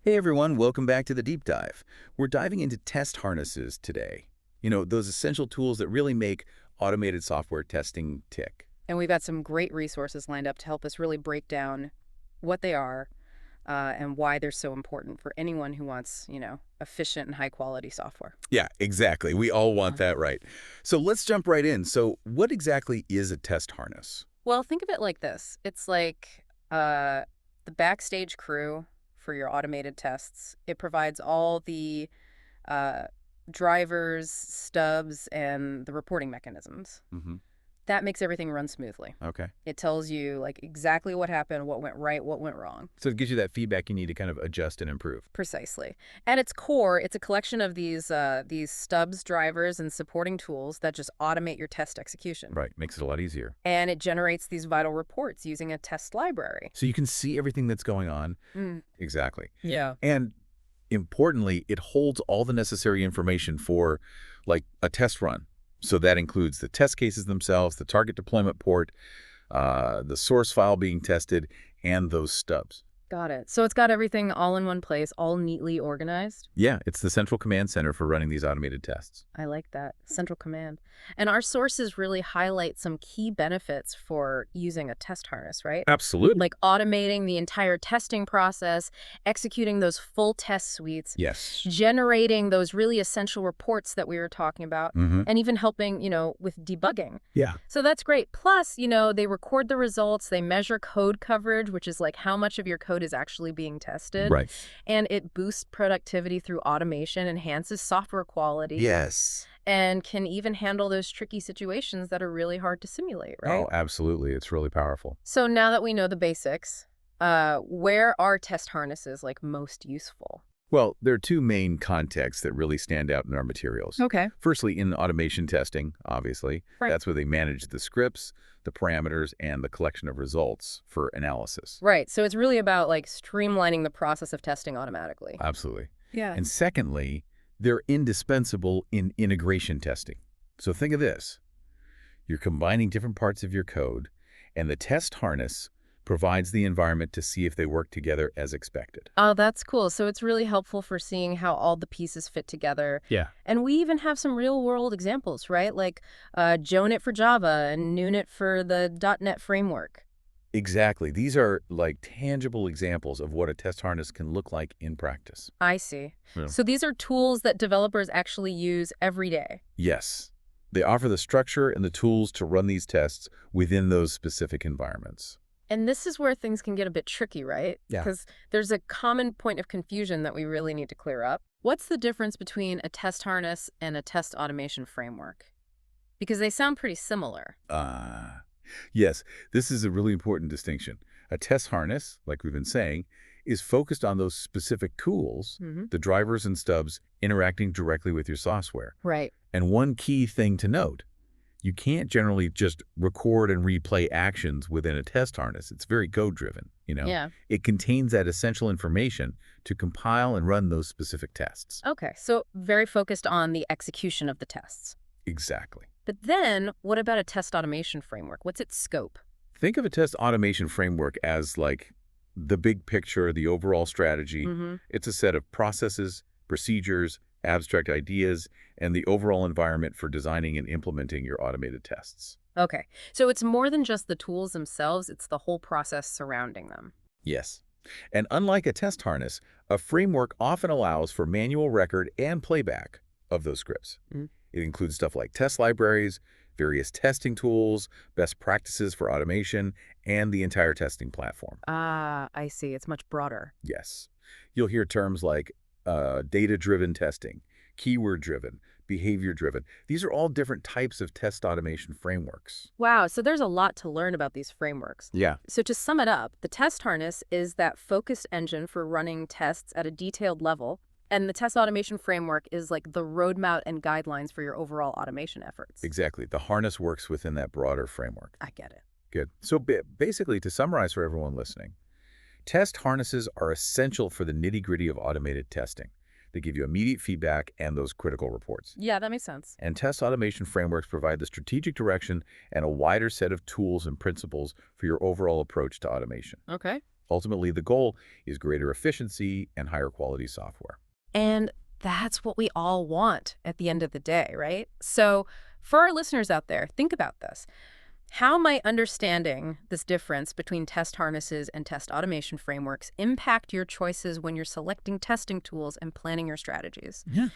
Hey everyone, welcome back to the deep dive. We're diving into test harnesses today. Those essential tools that really make automated software testing tick. And we've got some great resources lined up to help us really break down what they are and why they're so important for anyone who wants, efficient and high quality software. Yeah, exactly. We all want Uh, that right. So let's jump right in. So what exactly is a test harness? Well, think of it like this. It's like the backstage crew for your automated tests. It provides all the uh, drivers, stubs, and the reporting mechanisms. hmm That makes everything run smoothly. Okay. It tells you exactly what happened, what went right, what went wrong. So it gives you that feedback you need to kind of adjust and improve. Precisely. At its core, it's a collection of these stubs, drivers, and supporting tools that just automate your test execution. Right. Makes it a lot easier. And it generates these vital reports using a test library. So you can see everything that's going on. Mm. Exactly. Yeah. And importantly, it holds all the necessary information for like a test run. So that includes the test cases themselves, the target deployment port, the source file being tested, and those stubs. Got it. So it's got everything all in one place, all neatly organized. Yeah, it's the central command center for running these automated tests. I like that. Central command. And our sources really highlight some key benefits for using a test harness, right? Absolutely. Like automating the entire testing process, executing those full test suites, Yes. generating those really essential reports that we were talking about, Mm-hmm. and even helping, with debugging. Yeah. So that's great. Plus, they record the results, they measure code coverage, which is like how much of your code is actually being tested, Right. and it boosts productivity through automation, enhances software quality, Yes. and can even handle those tricky situations that are really hard to simulate, right? Oh, absolutely. It's really powerful. So now that we know the basics, where are test harnesses most useful? Well, there are two main contexts that really stand out in our materials. Okay. Firstly, in automation testing, obviously. Right. That's where they manage the scripts, the parameters, and the collection of results for analysis. Right. So it's really about streamlining the process of testing automatically. Absolutely. Yeah. And secondly, they're indispensable in integration testing. So think of this. You're combining different parts of your code, and the test harness provides the environment to see if they work together as expected. Oh, that's cool. So it's really helpful for seeing how all the pieces fit together. Yeah. And we even have some real world examples, right? Like Junit for Java and Nunit for the .NET framework. Exactly. These are like tangible examples of what a test harness can look like in practice. I see. Yeah. So these are tools that developers actually use every day. Yes. They offer the structure and the tools to run these tests within those specific environments. And this is where things can get a bit tricky, right? Yeah. Because there's a common point of confusion that we really need to clear up. What's the difference between a test harness and a test automation framework? Because they sound pretty similar. Yes, this is a really important distinction. A test harness, like we've been saying, is focused on those specific tools, Mm-hmm. the drivers and stubs interacting directly with your software. Right. And one key thing to note, you can't generally just record and replay actions within a test harness. It's very code-driven, Yeah. It contains that essential information to compile and run those specific tests. Okay. So very focused on the execution of the tests. Exactly. But then what about a test automation framework? What's its scope? Think of a test automation framework as like the big picture, the overall strategy. Mm-hmm. It's a set of processes, procedures, abstract ideas, and the overall environment for designing and implementing your automated tests. Okay. So it's more than just the tools themselves, it's the whole process surrounding them. Yes. And unlike a test harness, a framework often allows for manual record and playback of those scripts. Mm. It includes stuff like test libraries, various testing tools, best practices for automation, and the entire testing platform. Ah, I see. It's much broader. Yes. You'll hear terms like data-driven testing, keyword-driven, behavior-driven. These are all different types of test automation frameworks. Wow, so there's a lot to learn about these frameworks. Yeah. So to sum it up, the test harness is that focused engine for running tests at a detailed level, and the test automation framework is like the roadmap and guidelines for your overall automation efforts. Exactly. The harness works within that broader framework. I get it. Good. So basically, to summarize for everyone listening, test harnesses are essential for the nitty-gritty of automated testing. They give you immediate feedback and those critical reports. Yeah, that makes sense. And test automation frameworks provide the strategic direction and a wider set of tools and principles for your overall approach to automation. Okay. Ultimately, the goal is greater efficiency and higher quality software. And that's what we all want at the end of the day, right? So for our listeners out there, think about this. How might understanding this difference between test harnesses and test automation frameworks impact your choices when you're selecting testing tools and planning your strategies? Yeah.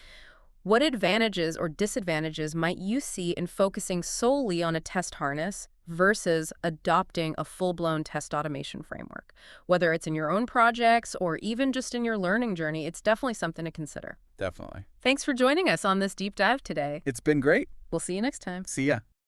What advantages or disadvantages might you see in focusing solely on a test harness versus adopting a full-blown test automation framework? Whether it's in your own projects or even just in your learning journey, it's definitely something to consider. Definitely. Thanks for joining us on this deep dive today. It's been great. We'll see you next time. See ya.